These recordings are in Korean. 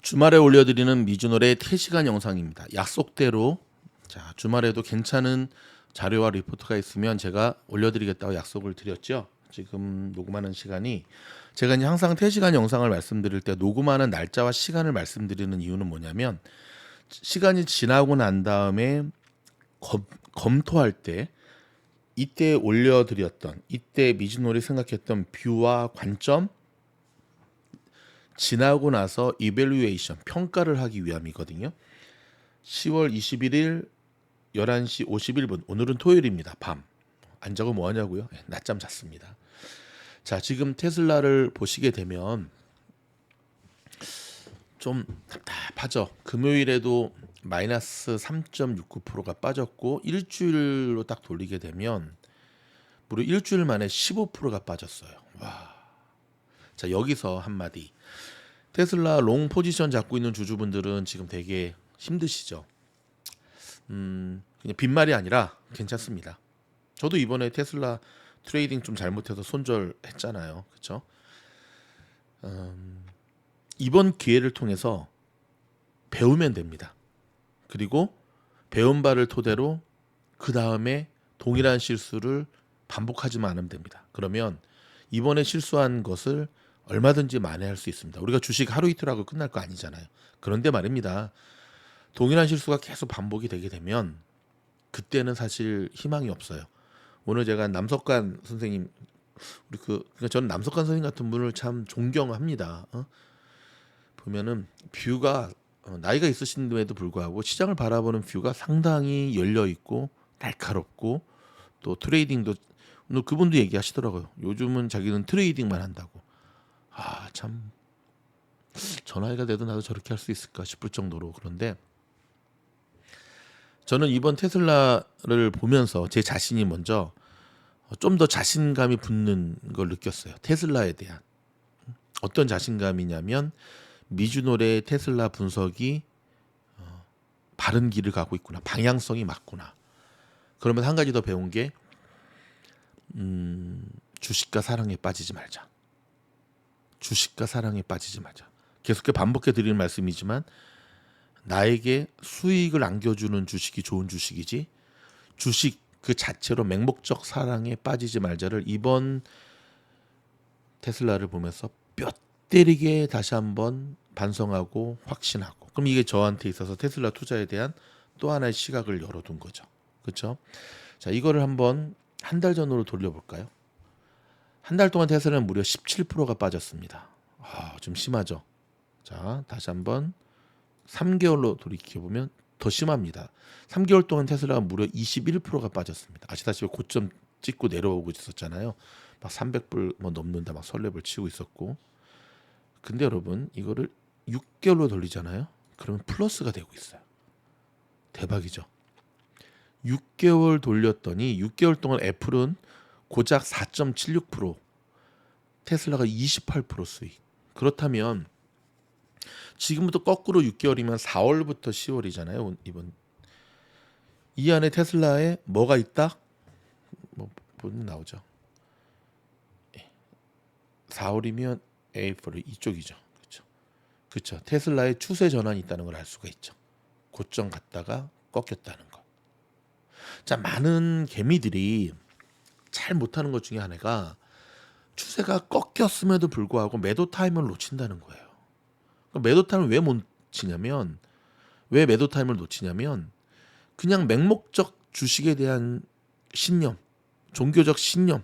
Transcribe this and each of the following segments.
주말에 올려드리는 미주노래 3시간 영상입니다. 약속대로 주말에도 괜찮은 자료와 리포트가 있으면 제가 올려드리겠다고 약속을 드렸죠. 지금 녹음하는 시간이 제가 이제 항상 3시간 영상을 말씀드릴 때 녹음하는 날짜와 시간을 말씀드리는 이유는 뭐냐면 시간이 지나고 난 다음에 검토할 때 이때 올려드렸던 이때 미주노래 생각했던 뷰와 관점 지나고 나서 이밸류에이션 평가를 하기 위함이거든요. 10월 21일 11시 51분 오늘은 토요일입니다. 밤. 안 자고 뭐 하냐고요? 낮잠 잤습니다. 자, 지금 테슬라를 보시게 되면 좀 답답하죠. 금요일에도 마이너스 3.69%가 빠졌고 일주일로 딱 돌리게 되면 무려 일주일 만에 15%가 빠졌어요. 와. 자, 여기서 한마디. 테슬라 롱 포지션 잡고 있는 주주분들은 지금 되게 힘드시죠. 그냥 빈말이 아니라 괜찮습니다. 저도 이번에 테슬라 트레이딩 좀 잘못해서 손절했잖아요. 그렇죠? 이번 기회를 통해서 배우면 됩니다. 그리고 배운 바를 토대로 그 다음에 동일한 실수를 반복하지만 않으면 됩니다. 그러면 이번에 실수한 것을 얼마든지 만회할 수 있습니다. 우리가 주식 하루 이틀 하고 끝날 거 아니잖아요. 그런데 말입니다. 동일한 실수가 계속 반복이 되게 되면 그때는 사실 희망이 없어요. 오늘 제가 남석관 선생님 그러니까 저는 남석관 선생님 같은 분을 참 존경합니다. 보면은 뷰가 나이가 있으신데도 불구하고 시장을 바라보는 뷰가 상당히 열려 있고 날카롭고 또 트레이딩도 오늘 그분도 얘기하시더라고요. 요즘은 자기는 트레이딩만 한다고. 참 저 나이가 돼도 나도 저렇게 할 수 있을까 싶을 정도로. 그런데 저는 이번 테슬라를 보면서 제 자신이 먼저 좀 더 자신감이 붙는 걸 느꼈어요. 테슬라에 대한 어떤 자신감이냐면 미주노래의 테슬라 분석이 바른 길을 가고 있구나, 방향성이 맞구나. 그러면 한 가지 더 배운 게 주식과 사랑에 빠지지 말자. 주식과 사랑에 빠지지 말자. 계속해 반복해 드리는 말씀이지만 나에게 수익을 안겨주는 주식이 좋은 주식이지 주식 그 자체로 맹목적 사랑에 빠지지 말자를 이번 테슬라를 보면서 뼈 때리게 다시 한번 반성하고 확신하고, 그럼 이게 저한테 있어서 테슬라 투자에 대한 또 하나의 시각을 열어둔 거죠. 그렇죠? 자, 이거를 한번 한 달 전으로 돌려볼까요? 한 달 동안 테슬라는 무려 17%가 빠졌습니다. 좀 심하죠. 자, 다시 한번 3개월로 돌이켜보면 더 심합니다. 3개월 동안 테슬라가 무려 21%가 빠졌습니다. 아시다시피 고점 찍고 내려오고 있었잖아요. 막 300불 뭐 넘는다 막 설렙을 치고 있었고. 근데 여러분 이거를 6개월로 돌리잖아요. 그러면 플러스가 되고 있어요. 대박이죠. 6개월 돌렸더니 6개월 동안 애플은 고작 4.76%, 테슬라가 28% 수익. 그렇다면 지금부터 거꾸로 6개월이면 4월부터 10월이잖아요. 이번 이 안에 테슬라에 뭐가 있다? 뭐 보면 나오죠. 4월이면 에이프릴 이쪽이죠. 그렇죠. 그렇죠. 테슬라의 추세 전환이 있다는 걸 알 수가 있죠. 고점 갔다가 꺾였다는 거. 자, 많은 개미들이 잘 못하는 것 중에 하나가 추세가 꺾였음에도 불구하고 매도 타임을 놓친다는 거예요. 매도 타임을 왜 못 치냐면 왜 매도 타임을 놓치냐면 그냥 맹목적 주식에 대한 신념, 종교적 신념,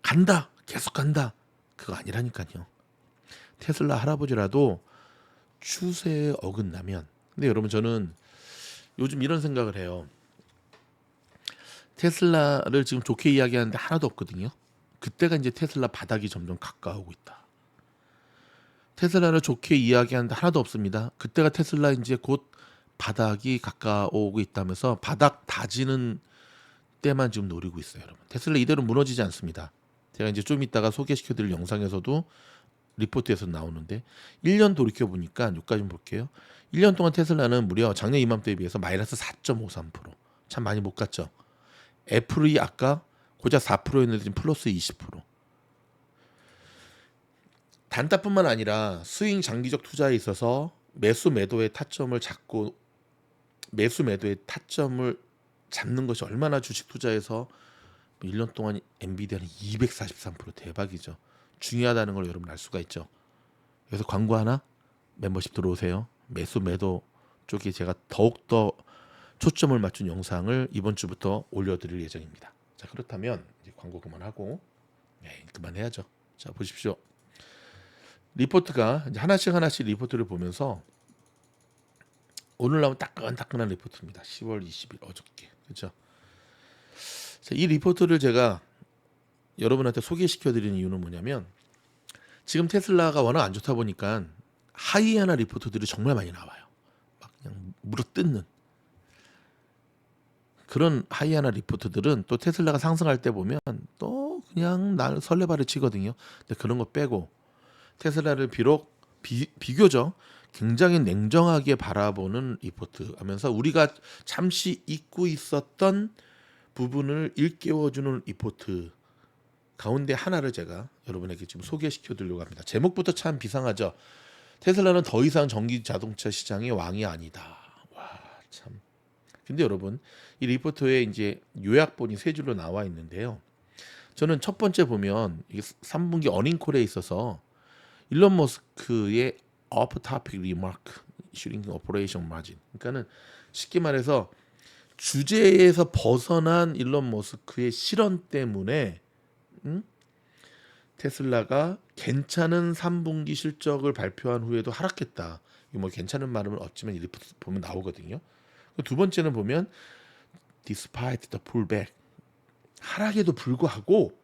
간다, 계속 간다, 그거 아니라니까요. 테슬라 할아버지라도 추세에 어긋나면. 근데 여러분 저는 요즘 이런 생각을 해요. 테슬라를 지금 좋게 이야기하는데 하나도 없거든요. 그때가 이제 테슬라 바닥이 점점 가까우고 있다. 테슬라를 좋게 이야기하는데 하나도 없습니다. 그때가 테슬라 이제 곧 바닥이 가까워오고 있다면서 바닥 다지는 때만 지금 노리고 있어요, 여러분. 테슬라 이대로 무너지지 않습니다. 제가 이제 좀 이따가 소개시켜드릴 영상에서도 리포트에서 나오는데 1년 돌이켜 보니까 여기까지 볼게요. 1년 동안 테슬라는 무려 작년 이맘때에 비해서 마이너스 4.53%. 참 많이 못 갔죠. 애플이 아까 고작 4%였는데 지금 플러스 20%. 단타뿐만 아니라 스윙 장기적 투자에 있어서 매수 매도의 타점을 잡고 매수 매도의 타점을 잡는 것이 얼마나 주식 투자에서 1년 동안 엔비디아는 243% 대박이죠. 중요하다는 걸 여러분 알 수가 있죠. 그래서 광고 하나 멤버십 들어오세요. 매수 매도 쪽에 제가 더욱더 초점을 맞춘 영상을 이번 주부터 올려드릴 예정입니다. 자, 그렇다면 이제 광고 그만하고 그만해야죠. 자, 보십시오. 리포트가 이제 하나씩 리포트를 보면서 오늘 나온 따끈따끈한 리포트입니다. 10월 20일 어저께. 그렇죠? 자, 이 리포트를 제가 여러분한테 소개시켜 드리는 이유는 뭐냐면 지금 테슬라가 워낙 안 좋다 보니까 하이에나 리포트들이 정말 많이 나와요. 막 그냥 물어뜯는 그런 하이에나 리포트들은 또 테슬라가 상승할 때 보면 또 그냥 날 설레발을 치거든요. 근데 그런 거 빼고 테슬라를 비록 비교적 굉장히 냉정하게 바라보는 리포트 하면서 우리가 잠시 잊고 있었던 부분을 일깨워주는 리포트 가운데 하나를 제가 여러분에게 지금 소개시켜 드리려고 합니다. 제목부터 참 비상하죠. 테슬라는 더 이상 전기 자동차 시장의 왕이 아니다. 와, 참. 근데 여러분, 이 리포트에 이제 요약본이 세 줄로 나와 있는데요. 저는 첫 번째 보면 3분기 어닝콜에 있어서 일론 머스크의 off topic remark, shrinking operation margin. 그러니까는 쉽게 말해서 주제에서 벗어난 일론 머스크의 실언 때문에 테슬라가 괜찮은 3분기 실적을 발표한 후에도 하락했다. 이거 뭐 괜찮은 말은 없지만 이 리포트 보면 나오거든요. 두 번째는 보면 despite the pullback, 하락에도 불구하고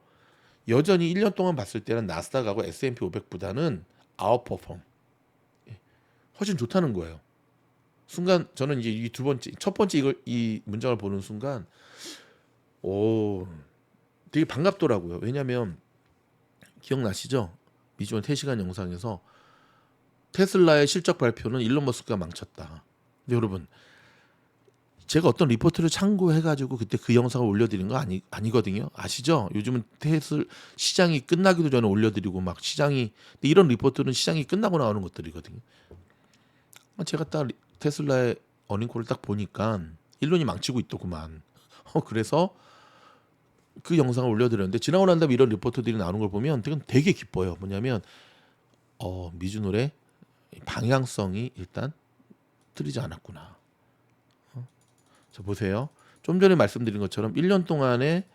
여전히 1년 동안 봤을 때는 나스닥하고 S&P 500보다는 아웃퍼폼 훨씬 좋다는 거예요. 순간 저는 이제 이 두 번째, 첫 번째 이 문장을 보는 순간 되게 반갑더라고요. 왜냐하면 기억나시죠? 미주원 3시간 영상에서 테슬라의 실적 발표는 일론 머스크가 망쳤다. 근데 여러분, 제가 어떤 리포트를 참고해가지고 그때 그 영상을 올려드린 거 아니거든요. 아시죠? 요즘은 시장이 끝나기도 전에 올려드리고 막 시장이, 근데 이런 리포트는 시장이 끝나고 나오는 것들이거든요. 제가 딱 테슬라의 어닝콜을 딱 보니까 일론이 망치고 있더구만. 그래서 그 영상을 올려드렸는데 지나고 난 다음에 이런 리포트들이 나오는 걸 보면 되게 기뻐요. 뭐냐면 미주노의 방향성이 일단 틀리지 않았구나. 자, 보세요. 좀 전에 말씀드린 것처럼 1년 동안에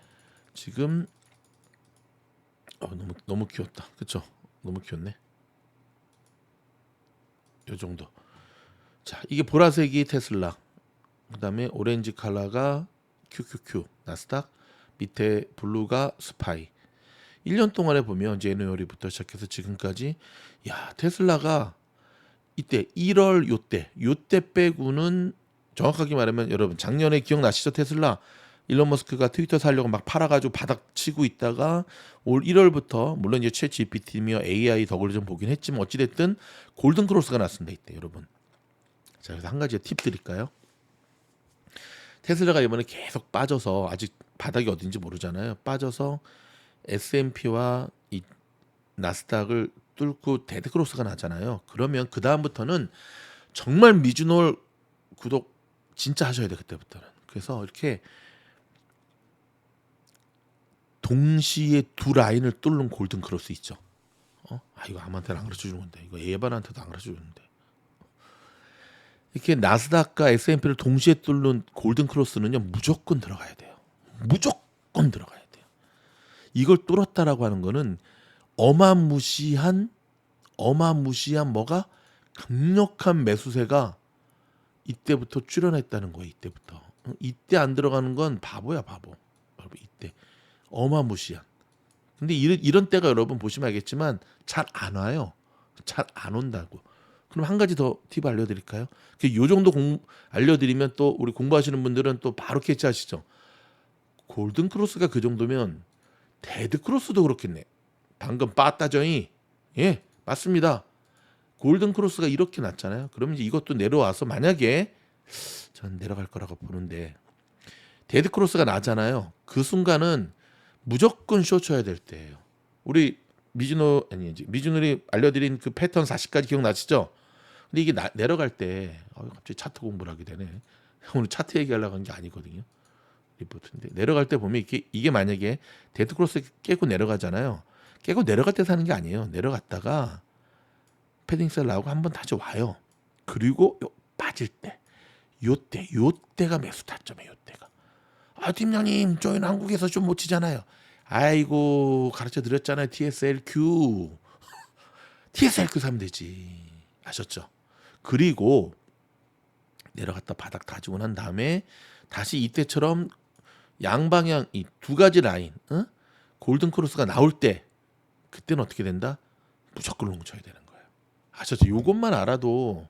지금 너무 귀엽다. 그렇죠? 너무 귀엽네. 요 정도. 자, 이게 보라색이 테슬라. 그다음에 오렌지 컬러가 QQQ 나스닥, 밑에 블루가 스파이. 1년 동안에 보면 제뉴어리부터 시작해서 지금까지 테슬라가 이때 1월 요때 빼고는 정확하게 말하면 여러분 작년에 기억나시죠? 테슬라 일론 머스크가 트위터 살려고 막 팔아가지고 바닥 치고 있다가 올 1월부터 물론 이제 챗 GPT며 AI 덕을 좀 보긴 했지만 어찌됐든 골든 크로스가 났습니다. 이때 여러분. 자, 그래서 한 가지 팁 드릴까요? 테슬라가 이번에 계속 빠져서 아직 바닥이 어딘지 모르잖아요. 빠져서 S&P와 이 나스닥을 뚫고 데드크로스가 나잖아요. 그러면 그 다음부터는 정말 미주놀 구독 진짜 하셔야 돼. 그때부터는. 그래서 이렇게 동시에 두 라인을 뚫는 골든 크로스 있죠. 이거 아무한테는 안 가르쳐 주는 건데, 이거 예반한테도 안 가르쳐 주는데. 이렇게 나스닥과 S&P를 동시에 뚫는 골든 크로스는요 무조건 들어가야 돼요. 무조건 들어가야 돼요. 이걸 뚫었다라고 하는 거는 어마무시한 뭐가 강력한 매수세가 이때부터 출현했다는 거예요. 이때부터. 이때 안 들어가는 건 바보야, 바보. 여러분 이때 어마무시한. 근데 이런 때가 여러분 보시면 알겠지만 잘 안 와요. 잘 안 온다고. 그럼 한 가지 더 팁 알려드릴까요? 요 정도 알려드리면 또 우리 공부하시는 분들은 또 바로 캐치하시죠. 골든 크로스가 그 정도면 데드 크로스도 그렇겠네. 방금 빠따정이 맞습니다. 골든 크로스가 이렇게 났잖아요. 그러면 이제 이것도 내려와서 만약에 전 내려갈 거라고 보는데 데드 크로스가 나잖아요. 그 순간은 무조건 쇼 쳐야 될 때예요. 우리 미주놀이 알려드린 그 패턴 40까지 기억나시죠? 근데 이게 내려갈 때 갑자기 차트 공부를 하게 되네. 오늘 차트 얘기하려고 한 게 아니거든요. 리포트인데 내려갈 때 보면 이게 만약에 데드 크로스 깨고 내려가잖아요. 깨고 내려갈 때 사는 게 아니에요. 내려갔다가 패딩셀 나오고 한번 다시 와요. 그리고 빠질 때 요때가 매수 타점이에요. 요때가. 팀장님 저희는 한국에서 좀 못 치잖아요. 아이고 가르쳐 드렸잖아요. TSLQ 사면 되지. 아셨죠? 그리고 내려갔다 바닥 다지고 난 다음에 다시 이때처럼 양방향 이 두 가지 라인 골든 크로스가 나올 때 그때는 어떻게 된다? 무조건 롱 쳐야 되는 거예요. 아셨죠? 요것만 알아도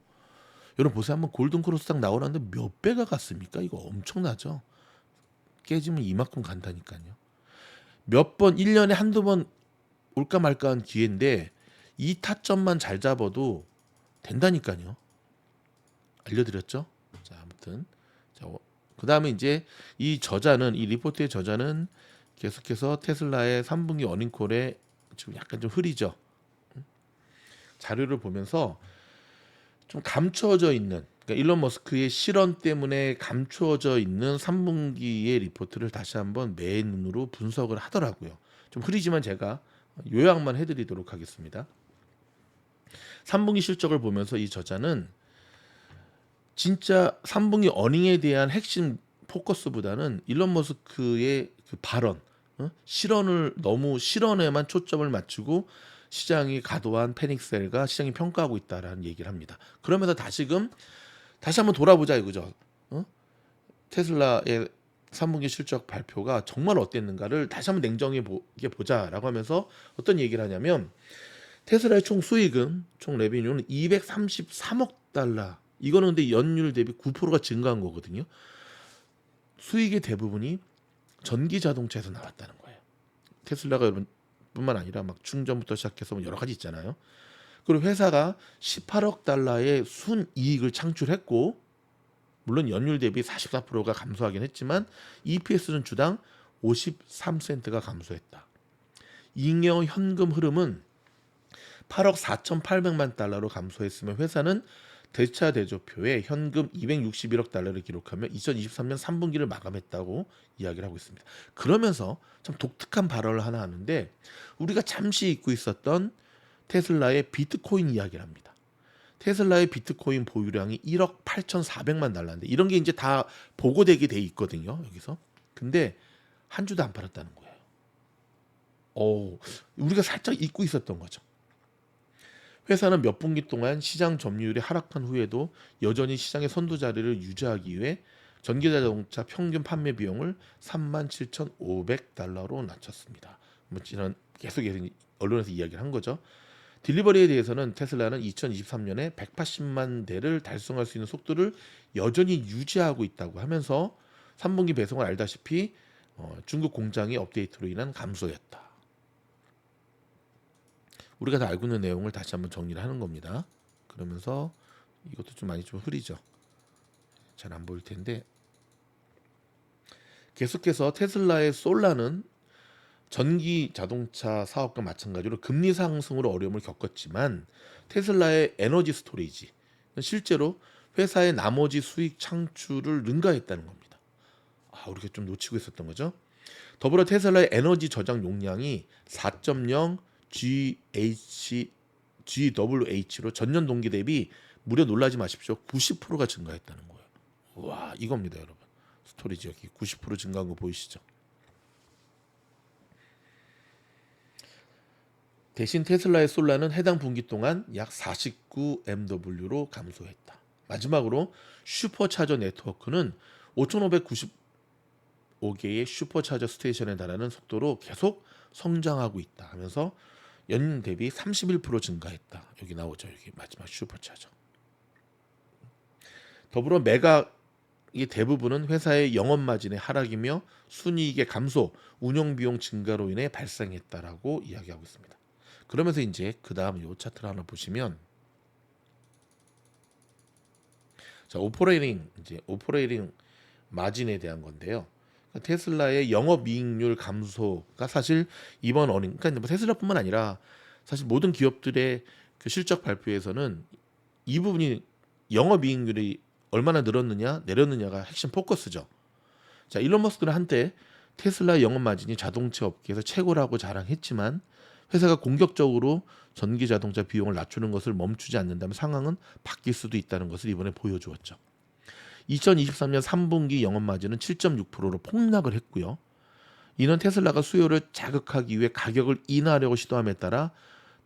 여러분 보세요. 한번 골든 크로스 딱 나오는데 몇 배가 갔습니까? 이거 엄청나죠? 깨지면 이만큼 간다니까요. 몇 번 1년에 한두 번 올까 말까한 기회인데 이 타점만 잘 잡아도 된다니까요. 알려드렸죠? 자, 아무튼 그다음에 이제 이 리포트의 저자는 계속해서 테슬라의 3분기 어닝콜에 지금 약간 좀 흐리죠. 자료를 보면서 좀 감추어져 있는, 그러니까 일론 머스크의 실언 때문에 감추어져 있는 3분기의 리포트를 다시 한번 맨눈으로 분석을 하더라고요. 좀 흐리지만 제가 요약만 해드리도록 하겠습니다. 3분기 실적을 보면서 이 저자는 진짜 3분기 어닝에 대한 핵심 포커스보다는 일론 머스크의 그 발언, 너무 실언에만 초점을 맞추고 시장이 과도한 패닉셀과 시장이 평가하고 있다라는 얘기를 합니다. 그러면서 다시 한번 돌아보자 이거죠. 테슬라의 3분기 실적 발표가 정말 어땠는가를 다시 한번 냉정히 보자라고 하면서 어떤 얘기를 하냐면 테슬라의 총 수익은 총 레비뉴는 233억 달러. 이거는 근데 연율 대비 9%가 증가한 거거든요. 수익의 대부분이 전기 자동차에서 나왔다는 거예요. 테슬라가 여러분 뿐만 아니라 막 충전부터 시작해서 여러 가지 있잖아요. 그리고 회사가 18억 달러의 순이익을 창출했고 물론 연율 대비 44%가 감소하긴 했지만 EPS는 주당 53센트가 감소했다. 잉여 현금 흐름은 8억 4,800만 달러로 감소했으며 회사는 대차 대조표에 현금 261억 달러를 기록하며 2023년 3분기를 마감했다고 이야기를 하고 있습니다. 그러면서 참 독특한 발언을 하나 하는데 우리가 잠시 잊고 있었던 테슬라의 비트코인 이야기를 합니다. 테슬라의 비트코인 보유량이 1억 8,400만 달러인데 이런 게 이제 다 보고되게 돼 있거든요. 여기서. 근데 한 주도 안 팔았다는 거예요. 우리가 살짝 잊고 있었던 거죠. 회사는 몇 분기 동안 시장 점유율이 하락한 후에도 여전히 시장의 선두 자리를 유지하기 위해 전기자동차 평균 판매 비용을 37,500달러로 낮췄습니다. 이런 계속 언론에서 이야기를 한 거죠. 딜리버리에 대해서는 테슬라는 2023년에 180만 대를 달성할 수 있는 속도를 여전히 유지하고 있다고 하면서 3분기 배송을 알다시피 중국 공장의 업데이트로 인한 감소였다. 우리가 다 알고 있는 내용을 다시 한번 정리를 하는 겁니다. 그러면서 이것도 좀 많이 좀 흐리죠. 잘 안 보일 텐데 계속해서 테슬라의 솔라는 전기 자동차 사업과 마찬가지로 금리 상승으로 어려움을 겪었지만 테슬라의 에너지 스토리지 실제로 회사의 나머지 수익 창출을 능가했다는 겁니다. 우리가 좀 놓치고 있었던 거죠. 더불어 테슬라의 에너지 저장 용량이 4.0 GWH로 전년 동기 대비 무려 놀라지 마십시오. 90%가 증가했다는 거예요. 와, 이겁니다, 여러분. 스토리지 여기 90% 증가한 거 보이시죠? 대신 테슬라의 솔라는 해당 분기 동안 약 49MW로 감소했다. 마지막으로 슈퍼차저 네트워크는 5,595개의 슈퍼차저 스테이션에 달하는 속도로 계속 성장하고 있다 하면서 연년 대비 31% 증가했다. 여기 나오죠. 여기 마지막 슈퍼차저. 더불어 매각의 대부분은 회사의 영업 마진의 하락이며 순이익의 감소, 운영 비용 증가로 인해 발생했다라고 이야기하고 있습니다. 그러면서 이제 그 다음 이 차트를 하나 보시면 자, 오퍼레이팅 마진에 대한 건데요. 테슬라의 영업이익률 감소가 사실 이번 그러니까 테슬라뿐만 아니라 사실 모든 기업들의 그 실적 발표에서는 이 부분이 영업이익률이 얼마나 늘었느냐 내렸느냐가 핵심 포커스죠. 자, 일론 머스크는 한때 테슬라 영업 마진이 자동차 업계에서 최고라고 자랑했지만 회사가 공격적으로 전기 자동차 비용을 낮추는 것을 멈추지 않는다면 상황은 바뀔 수도 있다는 것을 이번에 보여주었죠. 2023년 3분기 영업 마진은 7.6%로 폭락을 했고요. 이는 테슬라가 수요를 자극하기 위해 가격을 인하하려고 시도함에 따라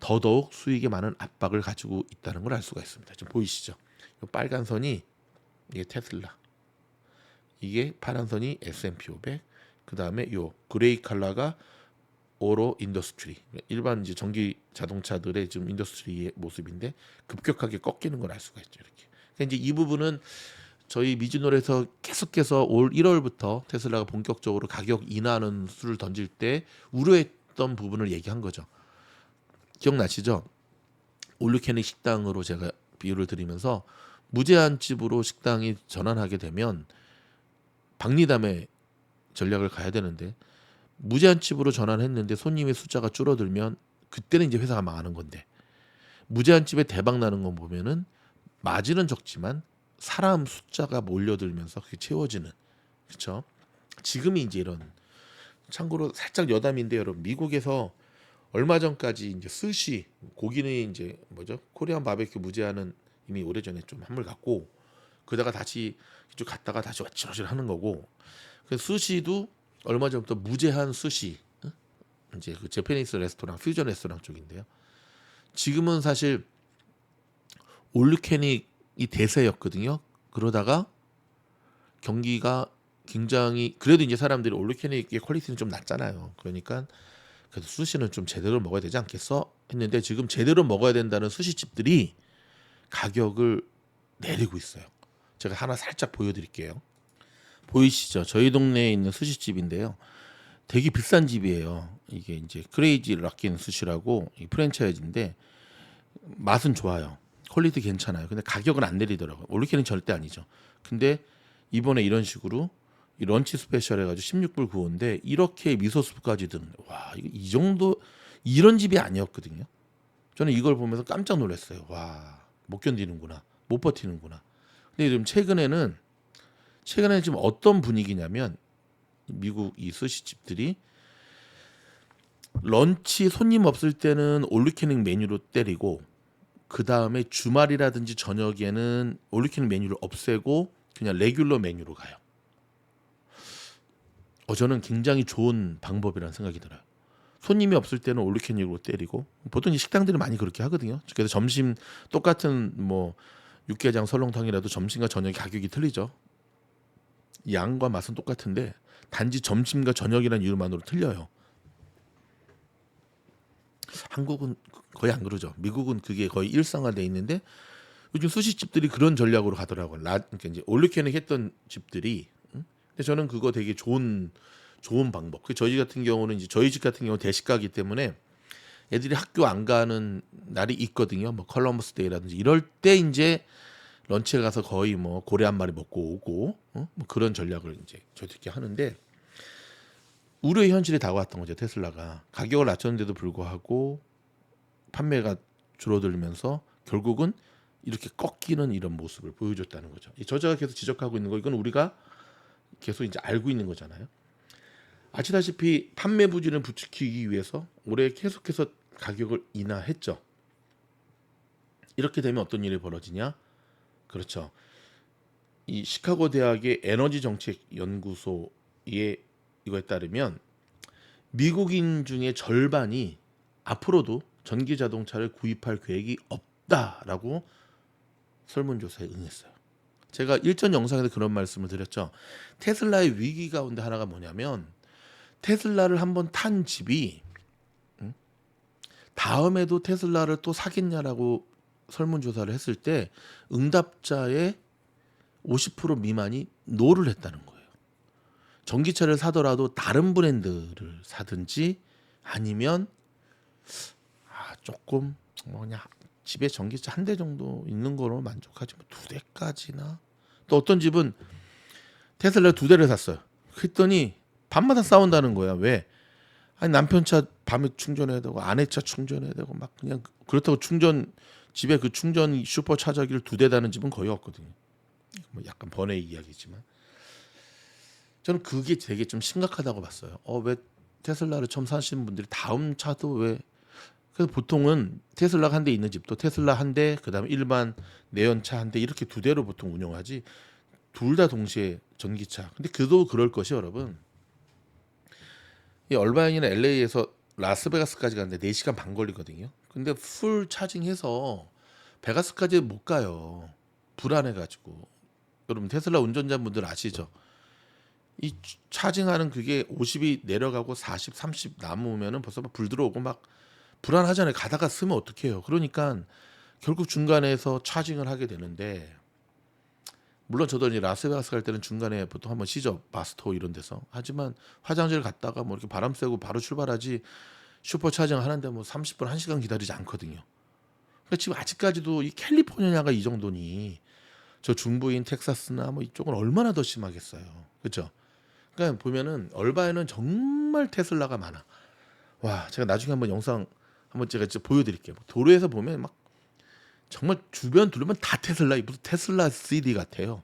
더더욱 수익에 많은 압박을 가지고 있다는 걸 알 수가 있습니다. 지금 보이시죠? 이 빨간 선이 이게 테슬라, 이게 파란 선이 S&P 500, 그 다음에 요 그레이 컬러가 오로 인더스트리, 일반 이제 전기 자동차들의 지금 인더스트리의 모습인데 급격하게 꺾이는 걸 알 수가 있죠. 이렇게. 그러니까 이제 이 부분은 저희 미즈노에서 계속해서 올 1월부터 테슬라가 본격적으로 가격 인하하는 수를 던질 때 우려했던 부분을 얘기한 거죠. 기억나시죠? 올류캐닉 식당으로 제가 비유를 드리면서 무제한 집으로 식당이 전환하게 되면 박리담의 전략을 가야 되는데 무제한 집으로 전환했는데 손님의 숫자가 줄어들면 그때는 이제 회사가 망하는 건데, 무제한 집에 대박 나는 거 보면은 마진은 적지만 사람 숫자가 몰려들면서 그게 채워지는, 그렇죠? 지금이 이제 이런, 참고로 살짝 여담인데 여러분, 미국에서 얼마 전까지 이제 스시, 고기는 이제 뭐죠? 코리안 바베큐 무제한은 이미 오래전에 좀 한물 갔고, 그러다가 다시 쭉 갔다가 다시 어찌어찌 하는 거고, 그 스시도 얼마 전부터 무제한 스시, 이제 그 재패니스 레스토랑, 퓨전 레스토랑 쪽인데요. 지금은 사실 올류캐닉이 대세였거든요. 그러다가 경기가 굉장히, 그래도 이제 사람들이 올류캐닉의 퀄리티는 좀 낮잖아요. 그러니까 그래도 스시는 좀 제대로 먹어야 되지 않겠어? 했는데 지금 제대로 먹어야 된다는 스시집들이 가격을 내리고 있어요. 제가 하나 살짝 보여드릴게요. 보이시죠? 저희 동네에 있는 스시집인데요. 되게 비싼 집이에요. 이게 이제 크레이지 락킨 스시라고 이 프랜차이즈인데 맛은 좋아요. 퀄리티 괜찮아요. 근데 가격은 안 내리더라고요. 올리케는 절대 아니죠. 근데 이번에 이런 식으로 이 런치 스페셜 해가지고 16불 구운데 이렇게 미소 스프까지 드는, 와, 이거 이 정도, 이런 집이 아니었거든요. 저는 이걸 보면서 깜짝 놀랐어요. 와, 못 견디는구나, 못 버티는구나. 근데 지금 최근에는 지금 어떤 분위기냐면, 미국 이 스시집들이 런치 손님 없을 때는 올리캐닝 메뉴로 때리고, 그 다음에 주말이라든지 저녁에는 올리캐닝 메뉴를 없애고 그냥 레귤러 메뉴로 가요. 저는 굉장히 좋은 방법이라는 생각이 들어요. 손님이 없을 때는 올리캐닝으로 때리고, 보통 이 식당들이 많이 그렇게 하거든요. 그래서 점심 똑같은 뭐 육개장 설렁탕이라도 점심과 저녁이 가격이 틀리죠. 양과 맛은 똑같은데 단지 점심과 저녁이라는 이유만으로 틀려요. 한국은 거의 안 그러죠. 미국은 그게 거의 일상화돼 있는데 요즘 스시집들이 그런 전략으로 가더라고요. 그러니까 이제 올리캐닉 했던 집들이. 근데 저는 그거 되게 좋은 방법. 저희 같은 경우는 이제 저희 집 같은 경우 대식가기 때문에 애들이 학교 안 가는 날이 있거든요. 뭐 컬럼버스 데이라든지 이럴 때 이제 런치에 가서 거의 뭐 고래 한 마리 먹고 오고, 뭐 그런 전략을 이제 저희들끼리 하는데, 우려의 현실이 다가왔던 거죠. 테슬라가 가격을 낮췄는데도 불구하고 판매가 줄어들면서 결국은 이렇게 꺾이는 이런 모습을 보여줬다는 거죠. 이 저자가 계속 지적하고 있는 거, 이건 우리가 계속 이제 알고 있는 거잖아요. 아시다시피 판매 부진을 부추기기 위해서 올해 계속해서 가격을 인하했죠. 이렇게 되면 어떤 일이 벌어지냐? 그렇죠. 이 시카고 대학의 에너지 정책 연구소의 이거에 따르면 미국인 중에 절반이 앞으로도 전기 자동차를 구입할 계획이 없다라고 설문조사에 응했어요. 제가 일전 영상에서 그런 말씀을 드렸죠. 테슬라의 위기 가운데 하나가 뭐냐면, 테슬라를 한번 탄 집이 다음에도 테슬라를 또 사겠냐라고 설문조사를 했을 때 응답자의 50% 미만이 노를 했다는 거예요. 전기차를 사더라도 다른 브랜드를 사든지, 아니면 조금 그냥 집에 전기차 한 대 정도 있는 거로 만족하지, 뭐 2대까지나. 또 어떤 집은 테슬라 2대를 샀어요. 그랬더니 밤마다 싸운다는 거야. 왜? 아니 남편 차 밤에 충전해야 되고 아내 차 충전해야 되고 막, 그냥 그렇다고 충전 집에 그 충전 슈퍼 차저기를 2대 다는 집은 거의 없거든요. 뭐 약간 번외 이야기지만 저는 그게 되게 좀 심각하다고 봤어요. 왜 테슬라를 처음 사시는 분들이 다음 차도 왜 그래서 보통은 테슬라가 한 대 있는 집도 테슬라 한 대, 그다음에 일반 내연차 한 대 이렇게 2대로 보통 운영하지 둘 다 동시에 전기차. 근데 그도 그럴 것이 여러분. 이 얼바인이나 LA에서 라스베가스까지 가는데 4시간 반 걸리거든요. 근데 풀 차징해서 베가스까지 못 가요. 불안해가지고. 여러분 테슬라 운전자분들 아시죠? 이 차징하는 그게 50이 내려가고 40, 30 남으면은 벌써 막 불 들어오고 막 불안하잖아요. 가다가 쓰면 어떡해요. 그러니까 결국 중간에서 차징을 하게 되는데 물론 저도 이제 라스베가스 갈 때는 중간에 보통 한번 쉬죠. 바스토 이런 데서. 하지만 화장실 갔다가 뭐 이렇게 바람 쐬고 바로 출발하지 슈퍼 차징 하는데 뭐 30분 1시간 기다리지 않거든요. 그러니까 지금 아직까지도 이 캘리포니아가 이 정도니 저 중부인 텍사스나 뭐 이쪽은 얼마나 더 심하겠어요. 그렇죠? 그러니까 보면은 얼바에는 정말 테슬라가 많아. 와, 제가 나중에 한번 영상 한번 제가 진짜 보여드릴게요. 도로에서 보면 막 정말 주변 둘러면 다 테슬라, 무슨 테슬라 CD 같아요.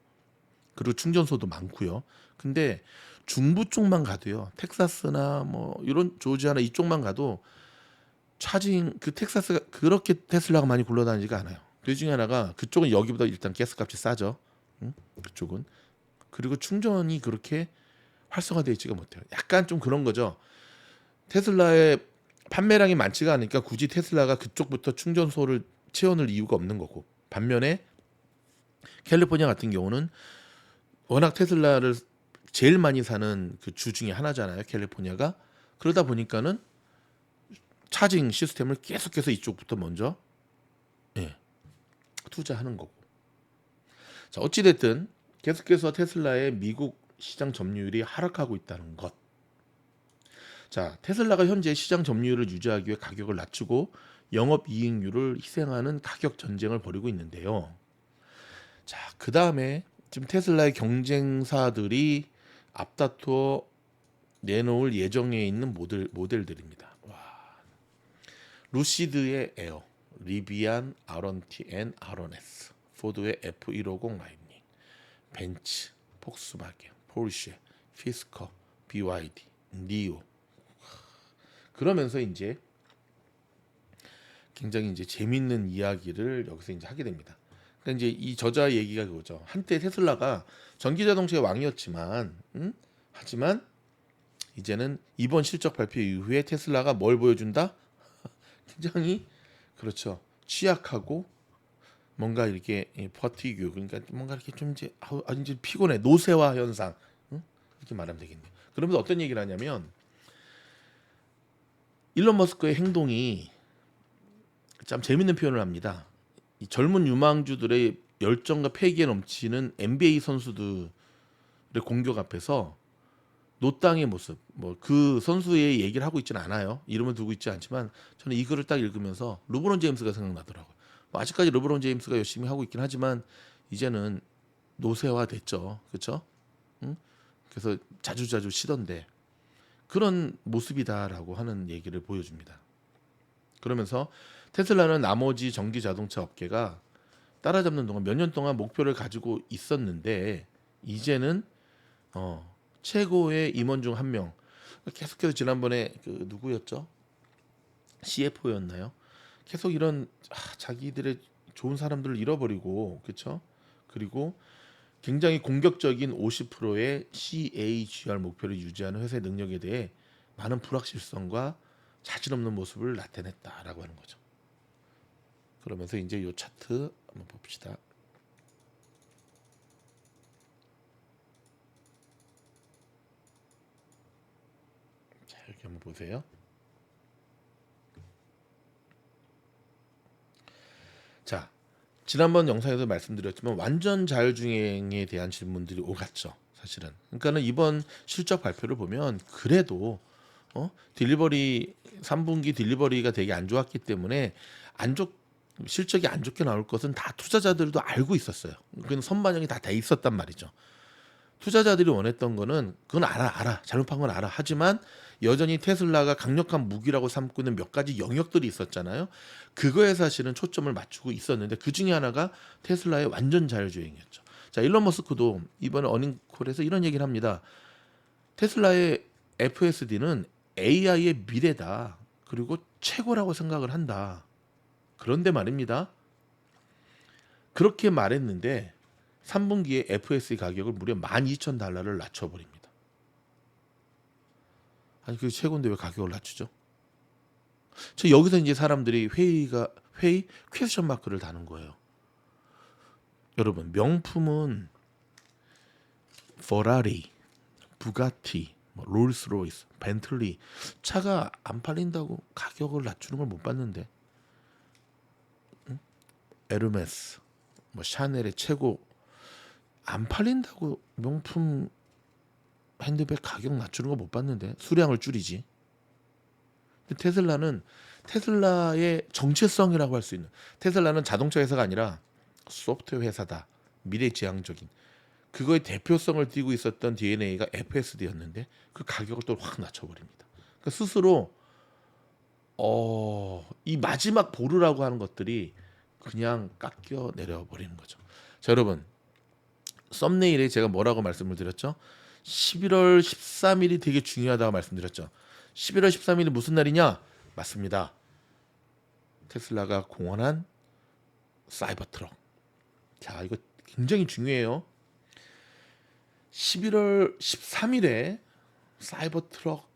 그리고 충전소도 많고요. 근데 중부 쪽만 가도요. 텍사스나 뭐 이런 조지아나 이쪽만 가도 차징 그 텍사스가 그렇게 테슬라가 많이 굴러다니지가 않아요. 그 중에 하나가 그쪽은 여기보다 일단 가스값이 싸죠. 응? 그쪽은. 그리고 충전이 그렇게 활성화되어 있지가 못해요. 약간 좀 그런 거죠. 테슬라의 판매량이 많지가 않으니까 굳이 테슬라가 그쪽부터 충전소를 채워놓을 이유가 없는 거고, 반면에 캘리포니아 같은 경우는 워낙 테슬라를 제일 많이 사는 그 주 중에 하나잖아요. 캘리포니아가. 그러다 보니까는 차징 시스템을 계속해서 이쪽부터 먼저 예, 투자하는 거고. 자, 어찌됐든 계속해서 테슬라의 미국 시장 점유율이 하락하고 있다는 것. 자, 테슬라가 현재 시장 점유율을 유지하기 위해 가격을 낮추고 영업이익률을 희생하는 가격 전쟁을 벌이고 있는데요. 자, 그 다음에 지금 테슬라의 경쟁사들이 앞다투어 내놓을 예정에 있는 모델들입니다. 와, 루시드의 에어, 리비안 R1T N R1S, 포드의 F150 라이닝, 벤츠, 폭스바겐, 포르쉐, 피스커, BYD, 니오. 그러면서 이제 굉장히 이제 재밌는 이야기를 여기서 이제 하게 됩니다. 그러니까 이제 이 저자 얘기가 그거죠. 한때 테슬라가 전기 자동차의 왕이었지만, 하지만 이제는 이번 실적 발표 이후에 테슬라가 뭘 보여준다? 굉장히 그렇죠. 취약하고 뭔가 이렇게 버티규, 그러니까 뭔가 이렇게 좀 이제 피곤해, 노쇠화 현상, 이렇게 말하면 되겠네요. 그러면서 어떤 얘기를 하냐면 일론 머스크의 행동이 참 재밌는 표현을 합니다. 이 젊은 유망주들의 열정과 패기에 넘치는 NBA 선수들의 공격 앞에서 노땅의 모습, 뭐 그 선수의 얘기를 하고 있지는 않아요. 이름을 두고 있지 않지만 저는 이 글을 딱 읽으면서 르브론 제임스가 생각나더라고요. 뭐 아직까지 르브론 제임스가 열심히 하고 있긴 하지만 이제는 노쇠화 됐죠, 그렇죠? 응? 그래서 자주자주 쉬던데 그런 모습이다라고 하는 얘기를 보여줍니다. 그러면서 테슬라는 나머지 전기 자동차 업계가 따라잡는 동안 몇 년 동안 목표를 가지고 있었는데 이제는 최고의 임원 중 한 명, 계속해서 지난번에 그 누구였죠? CFO였나요? 계속 이런 자기들의 좋은 사람들을 잃어버리고, 그렇죠? 그리고 굉장히 공격적인 50%의 CAGR 목표를 유지하는 회사의 능력에 대해 많은 불확실성과 자신 없는 모습을 나타냈다라고 하는 거죠. 그러면서 이제 이 차트 한번 봅시다. 자, 이렇게 한번 보세요. 자, 지난번 영상에서 말씀드렸지만 완전 자율주행에 대한 질문들이 오갔죠. 사실은. 그러니까는 이번 실적 발표를 보면 그래도 딜리버리 3분기 딜리버리가 되게 안 좋았기 때문에 실적이 안 좋게 나올 것은 다 투자자들도 알고 있었어요. 그건 선반영이 다 돼 있었단 말이죠. 투자자들이 원했던 거는 그건 알아. 잘못한 건 알아. 하지만 여전히 테슬라가 강력한 무기라고 삼고 있는 몇 가지 영역들이 있었잖아요. 그거에 사실은 초점을 맞추고 있었는데 그 중에 하나가 테슬라의 완전 자율주행이었죠. 자, 일론 머스크도 이번에 어닝콜에서 이런 얘기를 합니다. 테슬라의 FSD는 AI의 미래다. 그리고 최고라고 생각을 한다. 그런데 말입니다. 그렇게 말했는데 3분기에 FSD 가격을 무려 $12,000를 낮춰버립니다. 아니 그게 최고인데 왜 가격을 낮추죠? 저 여기서 이제 사람들이 회의 퀘스천 마크를 다는 거예요. 여러분 명품은 페라리, 부가티, 롤스로이스, 벤틀리 차가 안 팔린다고 가격을 낮추는 걸 못 봤는데 에르메스, 샤넬의 최고 안 팔린다고 명품 핸드백 가격 낮추는 거 못 봤는데 수량을 줄이지. 근데 테슬라의 정체성이라고 할 수 있는 테슬라는 자동차 회사가 아니라 소프트웨어 회사다. 미래지향적인 그거의 대표성을 띠고 있었던 DNA가 FSD였는데 그 가격을 또 확 낮춰버립니다. 그러니까 스스로 이 마지막 보루라고 하는 것들이 그냥 깎여 내려버리는 거죠. 자 여러분 썸네일에 제가 뭐라고 말씀을 드렸죠? 11월 13일이 되게 중요하다고 말씀드렸죠. 11월 13일이 무슨 날이냐? 맞습니다. 테슬라가 공언한 사이버 트럭. 자, 이거 굉장히 중요해요. 11월 13일에 사이버 트럭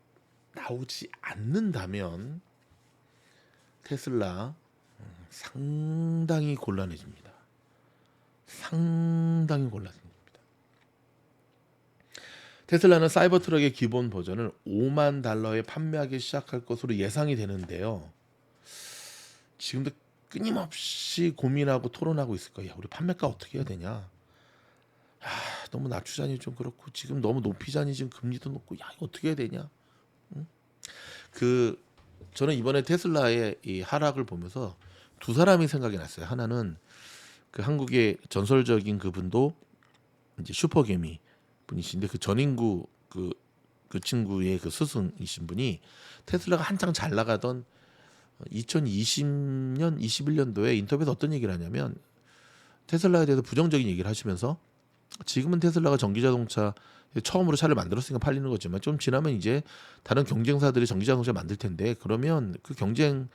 나오지 않는다면 테슬라 상당히 곤란해집니다. 상당히 곤란해집니다. 테슬라는 사이버 트럭의 기본 버전을 $50,000에 판매하기 시작할 것으로 예상이 되는데요. 지금도 끊임없이 고민하고 토론하고 있을 거예요. 우리 판매가 어떻게 해야 되냐? 너무 낮추자니 좀 그렇고 지금 너무 높이자니 지금 금리도 높고 이거 어떻게 해야 되냐? 응? 저는 이번에 테슬라의 이 하락을 보면서 두 사람이 생각이 났어요. 하나는 그 한국의 전설적인 그분도 이제 슈퍼개미 분이신데 그 전인구 그 친구의 그 스승이신 분이 테슬라가 한창 잘 나가던 2020년 21년도에 인터뷰에서 어떤 얘기를 하냐면 테슬라에 대해서 부정적인 얘기를 하시면서 지금은 테슬라가 전기자동차 처음으로 차를 만들었으니까 팔리는 거지만 좀 지나면 이제 다른 경쟁사들이 전기자동차 만들 텐데 그러면 그 경쟁에서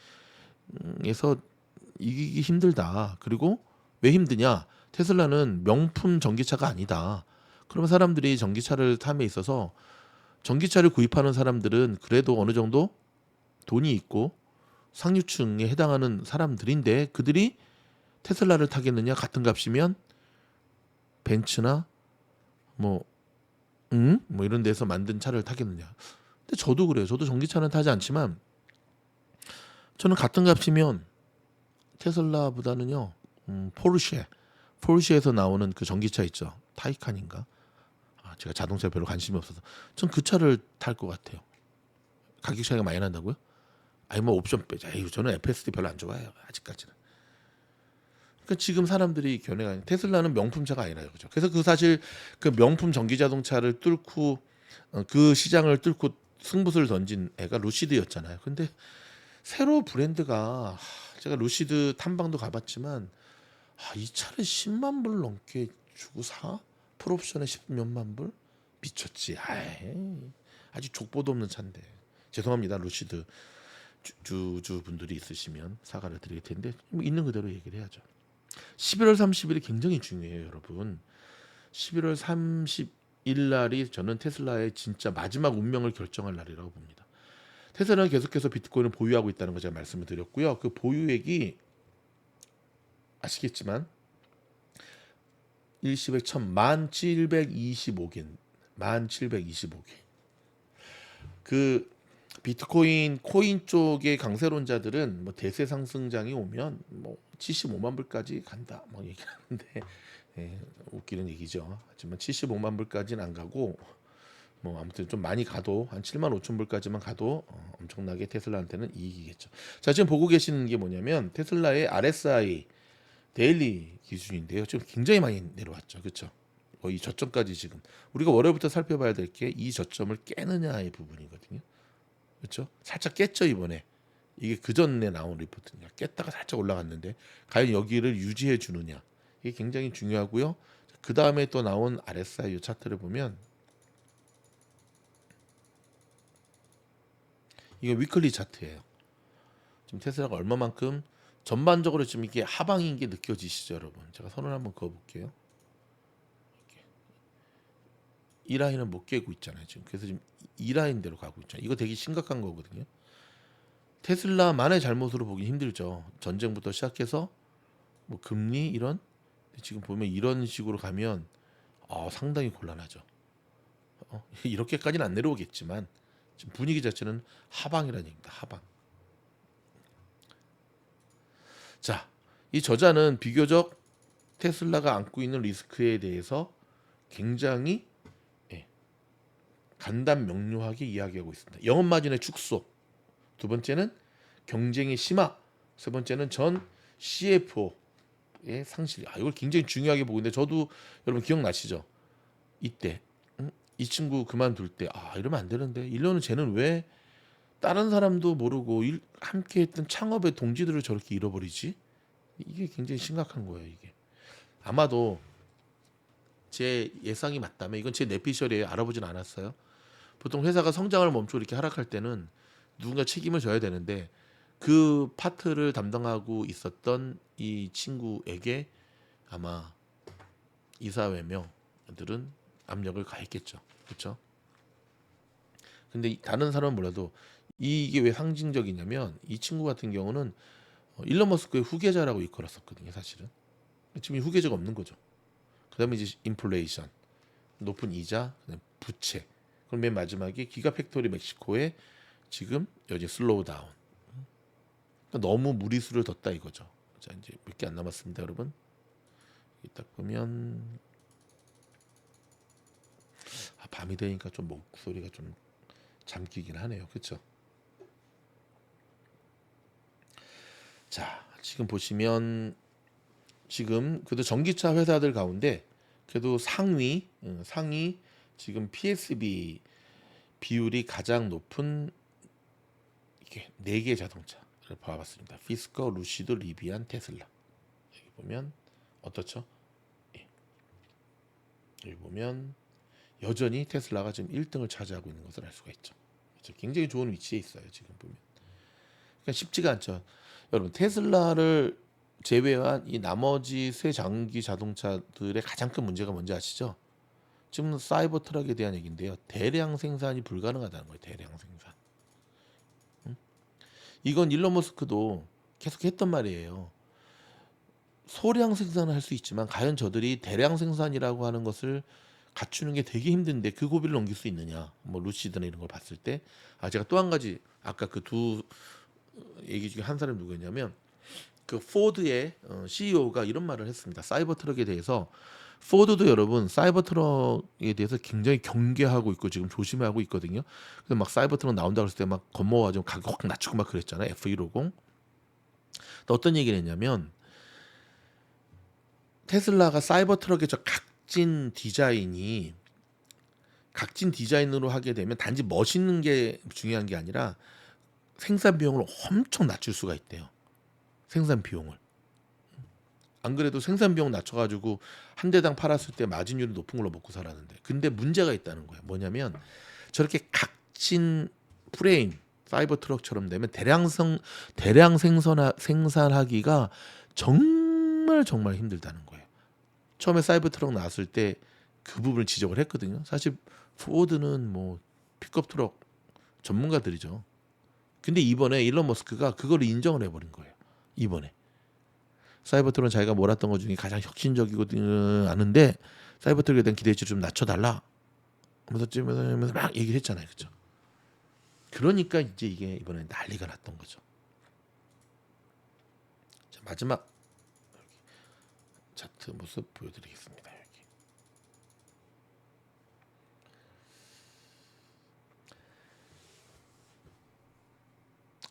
이기기 힘들다. 그리고 왜 힘드냐? 테슬라는 명품 전기차가 아니다. 그러면 사람들이 전기차를 탐에 있어서 전기차를 구입하는 사람들은 그래도 어느 정도 돈이 있고 상류층에 해당하는 사람들인데 그들이 테슬라를 타겠느냐? 같은 값이면 벤츠나 이런 데서 만든 차를 타겠느냐? 근데 저도 그래요. 저도 전기차는 타지 않지만 저는 같은 값이면 테슬라보다는요. 포르쉐에서 나오는 그 전기차 있죠. 타이칸인가? 제가 자동차에 별로 관심이 없어서 전 그 차를 탈 것 같아요. 가격 차이가 많이 난다고요? 아니 옵션 빼자. 저는 FSD 별로 안 좋아해요. 아직까지는. 그러니까 지금 사람들이 견해가 테슬라는 명품차가 아니라요. 그죠? 그래서 사실 그 명품 전기 자동차를 뚫고 그 시장을 뚫고 승부수를 던진 애가 루시드였잖아요. 근데 새로 브랜드가 제가 루시드 탐방도 가봤지만 이 차를 10만 불 넘게 주고 사? 풀옵션에 10몇만 불? 미쳤지. 아직 족보도 없는 차인데. 죄송합니다. 루시드 주주분들이 있으시면 사과를 드릴 텐데 있는 그대로 얘기를 해야죠. 11월 30일이 굉장히 중요해요, 여러분. 11월 30일 날이 저는 테슬라의 진짜 마지막 운명을 결정할 날이라고 봅니다. 테슬라는 계속해서 비트코인을 보유하고 있다는 거 제가 말씀을 드렸고요. 그 보유액이 아시겠지만 일시백 1725개. 그 비트코인 코인 쪽의 강세론자들은 대세 상승장이 오면 75만 불까지 간다 얘기하는데 웃기는 얘기죠. 하지만 75만 불까지는 안 가고 아무튼 좀 많이 가도 한 7만 5천 불까지만 가도 엄청나게 테슬라한테는 이익이겠죠. 자, 지금 보고 계시는 게 뭐냐면 테슬라의 RSI 데일리 기준인데요. 지금 굉장히 많이 내려왔죠. 그렇죠? 이 저점까지 지금 우리가 월요일부터 살펴봐야 될 게 이 저점을 깨느냐의 부분이거든요. 그렇죠? 살짝 깼죠 이번에. 이게 그 전에 나온 리포트니까 깼다가 살짝 올라갔는데 과연 여기를 유지해 주느냐 이게 굉장히 중요하고요. 그 다음에 또 나온 RSI 차트를 보면 이거 위클리 차트예요. 지금 테슬라가 얼마만큼 전반적으로 지금 이게 하방인 게 느껴지시죠, 여러분? 제가 선을 한번 그어볼게요. 이 라인은 못 깨고 있잖아요, 지금. 그래서 지금 이 라인대로 가고 있잖아요. 이거 되게 심각한 거거든요. 테슬라만의 잘못으로 보기 힘들죠. 전쟁부터 시작해서 뭐 금리 이런 지금 보면 이런 식으로 가면 상당히 곤란하죠. 이렇게까지는 안 내려오겠지만 지금 분위기 자체는 하방이라는 얘기입니다. 하방. 자, 이 저자는 비교적 테슬라가 안고 있는 리스크에 대해서 굉장히 간단 명료하게 이야기하고 있습니다. 영업 마진의 축소, 두 번째는 경쟁의 심화, 세 번째는 전 CFO의 상실. 이걸 굉장히 중요하게 보고 있는데 저도 여러분 기억나시죠? 이때 이 친구 그만둘 때 이러면 안 되는데 이러는 쟤는 왜 다른 사람도 모르고 함께 했던 창업의 동지들을 저렇게 잃어버리지? 이게 굉장히 심각한 거예요. 이게 아마도 제 예상이 맞다면 이건 제 내피셜이에요. 알아보진 않았어요. 보통 회사가 성장을 멈추고 이렇게 하락할 때는 누군가 책임을 져야 되는데 그 파트를 담당하고 있었던 이 친구에게 아마 이사회명들은 압력을 가했겠죠. 그렇죠? 근데 다른 사람은 몰라도 이게 왜 상징적이냐면 이 친구 같은 경우는 일론 머스크의 후계자라고 일컬었었거든요. 사실은 지금 이 후계자가 없는 거죠. 그다음에 이제 인플레이션, 높은 이자, 부채. 그럼 맨 마지막에 기가 팩토리 멕시코에 지금 여기 슬로우 다운. 그러니까 너무 무리수를 뒀다 이거죠. 자 이제 몇 개 안 남았습니다, 여러분. 딱 보면 밤이 되니까 좀 목소리가 좀 잠기긴 하네요, 그렇죠? 자 지금 보시면 지금 그래도 전기차 회사들 가운데 그래도 상위 지금 PSB 비율이 가장 높은 이게 4개 자동차를 봐봤습니다. 피스커, 루시드, 리비안, 테슬라. 여기 보면 어떻죠? 여기 보면 여전히 테슬라가 지금 1등을 차지하고 있는 것을 알 수가 있죠. 그렇죠? 굉장히 좋은 위치에 있어요. 지금 보면. 그러니까 쉽지가 않죠. 여러분 테슬라를 제외한 이 나머지 새 전기 자동차들의 가장 큰 문제가 뭔지 아시죠? 지금 사이버 트럭에 대한 얘기인데요. 대량 생산이 불가능하다는 거예요. 대량 생산. 이건 일론 머스크도 계속 했던 말이에요. 소량 생산을 할 수 있지만 과연 저들이 대량 생산이라고 하는 것을 갖추는 게 되게 힘든데 그 고비를 넘길 수 있느냐? 뭐 루시드나 이런 걸 봤을 때 제가 또 한 가지 아까 그 두 얘기 중에 한 사람이 누구였냐면 그 포드의 CEO가 이런 말을 했습니다. 사이버 트럭에 대해서 포드도 여러분 사이버 트럭에 대해서 굉장히 경계하고 있고 지금 조심하고 있거든요. 그래서 막 사이버 트럭 나온다고 했을 때 막 겁먹어가지고 가격 확 낮추고 막 그랬잖아요. F150. 또 어떤 얘기를 했냐면 테슬라가 사이버 트럭의 저 각진 디자인으로 하게 되면 단지 멋있는 게 중요한 게 아니라 생산 비용을 엄청 낮출 수가 있대요. 생산 비용을. 안 그래도 생산 비용 낮춰가지고 한 대당 팔았을 때 마진율이 높은 걸로 먹고 살았는데 근데 문제가 있다는 거예요. 뭐냐면 저렇게 각진 프레임 사이버 트럭처럼 되면 대량 생산하기가 정말 힘들다는 거예요. 처음에 사이버 트럭 나왔을 때 그 부분을 지적을 했거든요. 사실 포드는 뭐 픽업 트럭 전문가들이죠. 근데 이번에 일론 머스크가 그걸 인정을 해버린 거예요. 이번에 사이버 트럭은 자기가 몰았던 것 중에 가장 혁신적이거든요. 아는데 사이버 트럭에 대한 기대치를 좀 낮춰달라. 하면서 막 얘기를 했잖아요, 그렇죠? 그러니까 이제 이게 이번에 난리가 났던 거죠. 자, 마지막 차트 모습 보여드리겠습니다. 여기.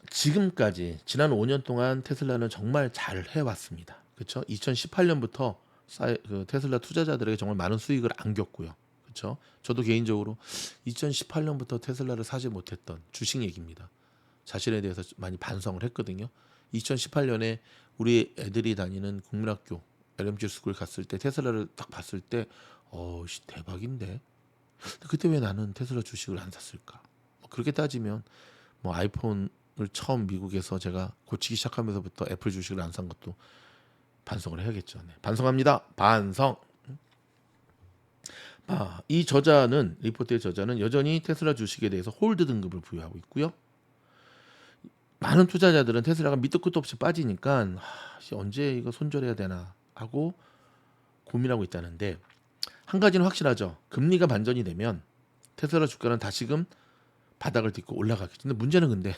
지금까지 지난 5년 동안 테슬라는 정말 잘 해왔습니다. 그렇죠? 2018년부터 그 테슬라 투자자들에게 정말 많은 수익을 안겼고요. 그렇죠? 저도 개인적으로 2018년부터 테슬라를 사지 못했던 주식 얘기입니다. 자신에 대해서 많이 반성을 했거든요. 2018년에 우리 애들이 다니는 국민학교 LMG 스쿨 갔을 때 테슬라를 딱 봤을 때 대박인데 그때 왜 나는 테슬라 주식을 안 샀을까? 뭐 그렇게 따지면 뭐 아이폰을 처음 미국에서 제가 고치기 시작하면서부터 애플 주식을 안 산 것도 반성을 해야겠죠. 네. 반성합니다. 반성. 이 저자는 리포트의 저자는 여전히 테슬라 주식에 대해서 홀드 등급을 부여하고 있고요. 많은 투자자들은 테슬라가 밑도 끝도 없이 빠지니까 언제 이거 손절해야 되나 하고 고민하고 있다는데 한 가지는 확실하죠. 금리가 반전이 되면 테슬라 주가는 다시금 바닥을 딛고 올라가겠죠. 근데 문제는 근데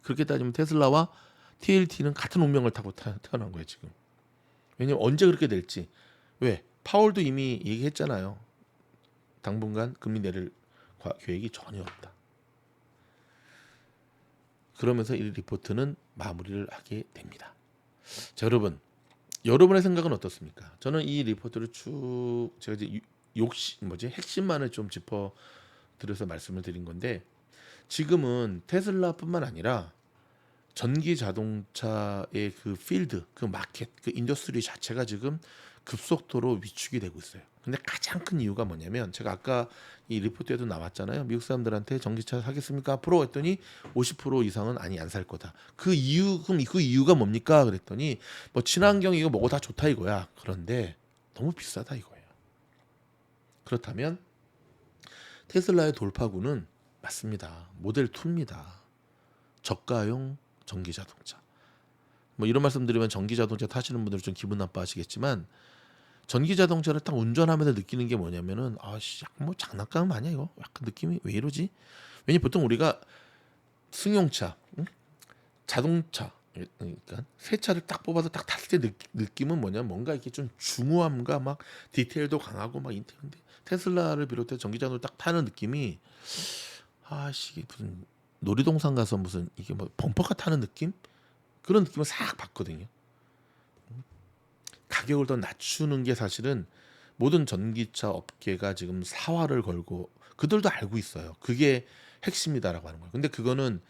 그렇게 따지면 테슬라와 TLT는 같은 운명을 타고 태어난 거예요 지금. 왜냐면 언제 그렇게 될지. 왜? 파월도 이미 얘기했잖아요. 당분간 금리 내릴 계획이 전혀 없다. 그러면서 이 리포트는 마무리를 하게 됩니다. 자, 여러분의 생각은 어떻습니까? 저는 이 리포트를 쭉 제가 이제 핵심만을 좀 짚어 드려서 말씀을 드린 건데 지금은 테슬라뿐만 아니라 전기 자동차의 그 필드, 그 마켓, 그 인더스트리 자체가 지금 급속도로 위축이 되고 있어요. 근데 가장 큰 이유가 뭐냐면 제가 아까 이 리포트에도 나왔잖아요. 미국 사람들한테 전기차 사겠습니까? 앞으로 했더니 50% 이상은 아니 안 살 거다. 그럼 그 이유가 뭡니까? 그랬더니 뭐 친환경 이거 뭐고 다 좋다 이거야. 그런데 너무 비싸다 이거예요. 그렇다면 테슬라의 돌파구는 맞습니다. 모델 2입니다. 저가용 전기 자동차. 뭐 이런 말씀 드리면 전기 자동차 타시는 분들은 좀 기분 나빠하시겠지만 전기 자동차를 딱 운전하면서 느끼는 게 뭐냐면은 약간 뭐 장난감 아니야 이거? 약간 느낌이 왜 이러지? 왜냐 보통 우리가 승용차, 자동차 그러니까 새 차를 딱 뽑아서 딱 탔을 때 느낌은 뭐냐면 뭔가 이렇게 좀 중후함과 막 디테일도 강하고 막 인테리어인데 테슬라를 비롯해 전기 자동차를 딱 타는 느낌이 이게 무슨 놀이동산 가서 무슨 이게 뭐 범퍼카 타는 느낌? 그런 느낌을 싹 받거든요. 가격을 더 낮추는 게 사실은 모든 전기차 업계가 지금 사활을 걸고 그들도 알고 있어요. 그게 핵심이다라고 하는 거예요. 근데 그거는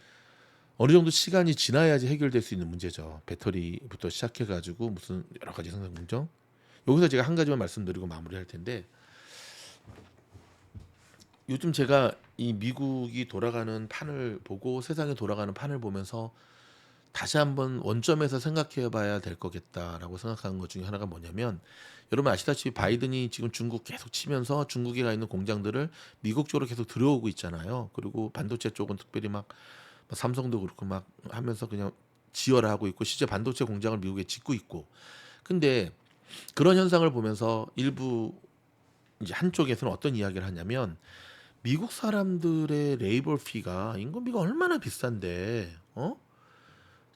어느 정도 시간이 지나야지 해결될 수 있는 문제죠. 배터리부터 시작해가지고 무슨 여러 가지 생산 공정. 여기서 제가 한 가지만 말씀드리고 마무리할 텐데 요즘 제가 이 미국이 돌아가는 판을 보고 세상에 돌아가는 판을 보면서 다시 한번 원점에서 생각해 봐야 될 거겠다라고 생각하는 것 중에 하나가 뭐냐면 여러분 아시다시피 바이든이 지금 중국 계속 치면서 중국에 가 있는 공장들을 미국 쪽으로 계속 들어오고 있잖아요. 그리고 반도체 쪽은 특별히 막 삼성도 그렇고 막 하면서 그냥 지어라 하고 있고 실제 반도체 공장을 미국에 짓고 있고. 근데 그런 현상을 보면서 일부 이제 한쪽에서는 어떤 이야기를 하냐면 미국 사람들의 레이버 피가 인건비가 얼마나 비싼데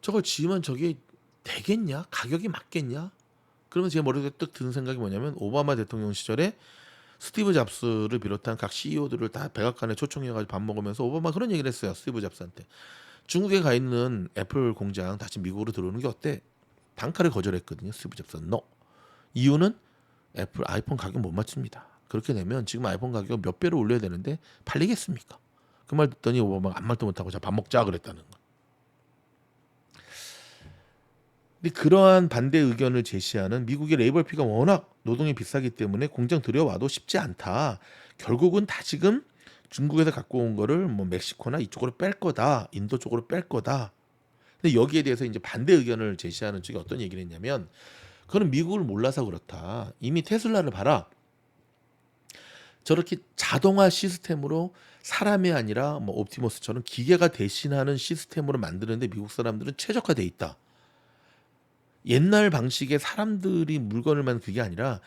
저걸 지으면 저게 되겠냐? 가격이 맞겠냐? 그러면 제 머리에 떡 드는 생각이 뭐냐면 오바마 대통령 시절에 스티브 잡스를 비롯한 각 CEO들을 다 백악관에 초청해가지고 밥 먹으면서 오바마 그런 얘기를 했어요. 스티브 잡스한테. 중국에 가 있는 애플 공장 다시 미국으로 들어오는 게 어때? 단가를 거절했거든요. 스티브 잡스는. No. 이유는 애플 아이폰 가격 못 맞춥니다. 그렇게 되면 지금 아이폰 가격 몇 배로 올려야 되는데 팔리겠습니까? 그 말 듣더니 오바마가 아무 말도 못하고 자 밥 먹자 그랬다는 거. 근데 그러한 반대 의견을 제시하는 미국의 레이벌 피가 워낙 노동이 비싸기 때문에 공장 들여와도 쉽지 않다. 결국은 다시금 중국에서 갖고 온 거를 뭐 멕시코나 이쪽으로 뺄 거다. 인도 쪽으로 뺄 거다. 근데 여기에 대해서 이제 반대 의견을 제시하는 쪽이 어떤 얘기를 했냐면 그거는 미국을 몰라서 그렇다. 이미 테슬라를 봐라. 저렇게 자동화 시스템으로 사람이 아니라 뭐 옵티머스처럼 기계가 대신하는 시스템으로 만드는데 미국 사람들은 최적화돼 있다. 옛날 방식의 사람들이 물건을 만든 그게 아니라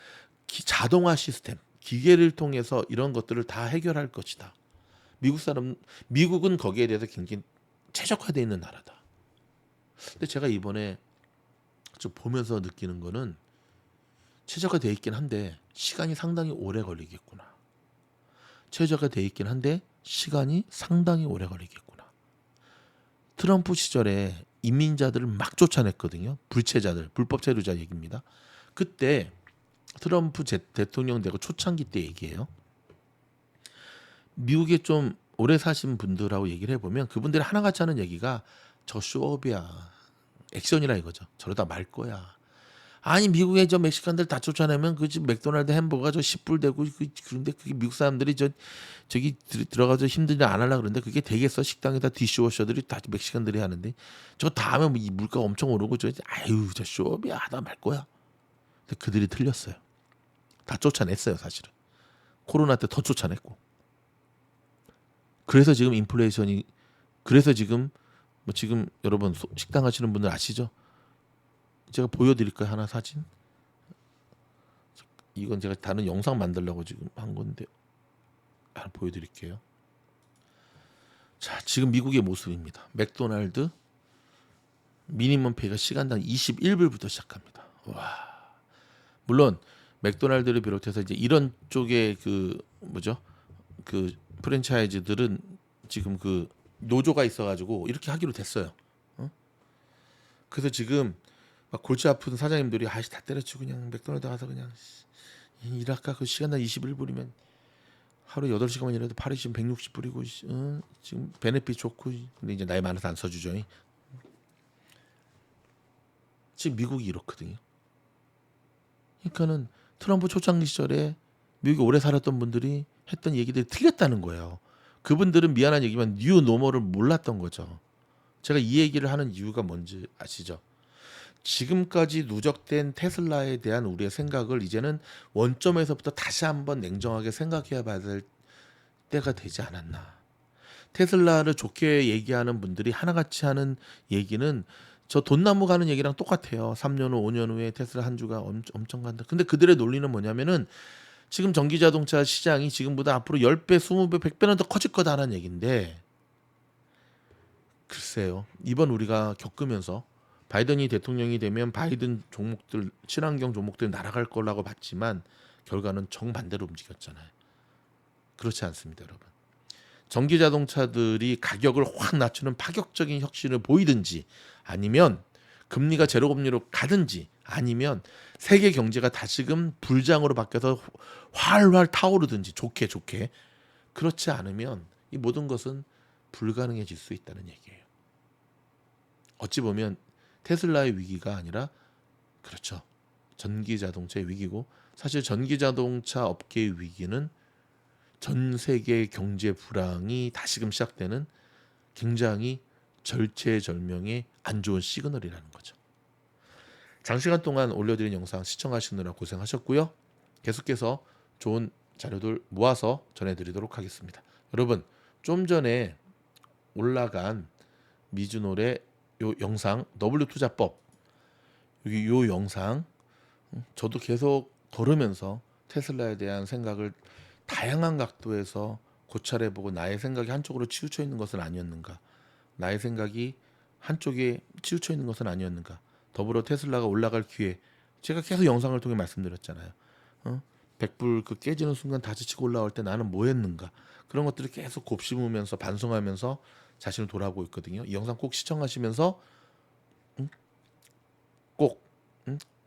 자동화 시스템, 기계를 통해서 이런 것들을 다 해결할 것이다. 미국은 거기에 대해서 굉장히 최적화되어 있는 나라다. 근데 제가 이번에 좀 보면서 느끼는 거는 최적화되어 있긴 한데 시간이 상당히 오래 걸리겠구나. 최적화되어 있긴 한데 시간이 상당히 오래 걸리겠구나. 트럼프 시절에 이민자들을 막 쫓아냈거든요. 불체자들, 불법 체류자 얘기입니다. 그때 트럼프 대통령 되고 초창기 때 얘기예요. 미국에 좀 오래 사신 분들하고 얘기를 해보면 그분들이 하나같이 하는 얘기가 저 쇼업이야. 액션이라 이거죠. 저러다 말 거야. 아니 미국의 저 멕시칸들 다 쫓아내면 그 집 맥도날드 햄버거가 저 10불 되고 그런데 그게 미국 사람들이 저기 들어가서 힘들지 안 하려고 그러는데 그게 되겠어. 식당에다 디시워셔들이 다 멕시칸들이 하는데 저 다음에 이 물가 엄청 오르고 아유 저 쇼업이야 하다 말 거야. 근데 그들이 틀렸어요. 다 쫓아냈어요 사실은. 코로나 때 더 쫓아냈고. 그래서 지금 인플레이션이 그래서 지금 뭐 지금 여러분 식당 하시는 분들 아시죠? 제가 보여드릴까요 하나 사진? 이건 제가 다른 영상 만들려고 지금 한 건데 하나 보여드릴게요. 자 지금 미국의 모습입니다. 맥도날드 미니멈 페이가 시간당 21불부터 시작합니다. 와 물론 맥도날드를 비롯해서 이제 이런 쪽의 그 뭐죠 그 프랜차이즈들은 지금 그 노조가 있어가지고 이렇게 하기로 됐어요. 어? 그래서 지금 막 골치 아픈 사장님들이 아씨 다 때려치고 그냥 맥도날드 가서 그냥 일할까 그 시간당 21불이면 하루 8시간만 일해도 8이면 160불이고 지금 베네핏 좋고 근데 이제 나이 많아서 안 써주죠. 지금 미국이 이렇거든요. 그러니까는 트럼프 초창기 시절에 미국에 오래 살았던 분들이 했던 얘기들이 틀렸다는 거예요. 그분들은 미안한 얘기지만 뉴 노멀을 몰랐던 거죠. 제가 이 얘기를 하는 이유가 뭔지 아시죠? 지금까지 누적된 테슬라에 대한 우리의 생각을 이제는 원점에서부터 다시 한번 냉정하게 생각해야 봐야 될 때가 되지 않았나. 테슬라를 좋게 얘기하는 분들이 하나같이 하는 얘기는 저 돈나무 가는 얘기랑 똑같아요. 3년 후, 5년 후에 테슬라 한 주가 엄청 간다. 근데 그들의 논리는 뭐냐면은 지금 전기 자동차 시장이 지금보다 앞으로 10배, 20배, 100배는 더 커질 거다라는 얘기인데 글쎄요. 이번 우리가 겪으면서 바이든이 대통령이 되면 바이든 종목들, 친환경 종목들 날아갈 거라고 봤지만 결과는 정반대로 움직였잖아요. 그렇지 않습니다, 여러분. 전기 자동차들이 가격을 확 낮추는 파격적인 혁신을 보이든지 아니면 금리가 제로 금리로 가든지 아니면 세계 경제가 다시금 불장으로 바뀌어서 활활 타오르든지 좋게 그렇지 않으면 이 모든 것은 불가능해질 수 있다는 얘기예요. 어찌 보면 테슬라의 위기가 아니라 그렇죠. 전기 자동차의 위기고 사실 전기 자동차 업계의 위기는 전 세계 경제 불황이 다시금 시작되는 굉장히 절체절명의 안 좋은 시그널이라는 거죠. 장시간 동안 올려드린 영상 시청하시느라 고생하셨고요. 계속해서 좋은 자료들 모아서 전해드리도록 하겠습니다. 여러분 좀 전에 올라간 미주노래 요 영상 W 투자법 여기 요 영상 저도 계속 걸으면서 테슬라에 대한 생각을 다양한 각도에서 고찰해보고 나의 생각이 한쪽으로 치우쳐 있는 것은 아니었는가 나의 생각이 한쪽에 치우쳐 있는 것은 아니었는가 더불어 테슬라가 올라갈 기회 제가 계속 영상을 통해 말씀드렸잖아요. 100불 그 깨지는 순간 다지치고 올라올 때 나는 뭐 했는가 그런 것들을 계속 곱씹으면서 반성하면서 자신을 돌아보고 있거든요. 이 영상 꼭 시청하시면서 꼭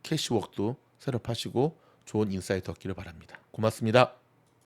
캐시웍도 셋업하시고 좋은 인사이트 얻기를 바랍니다. 고맙습니다.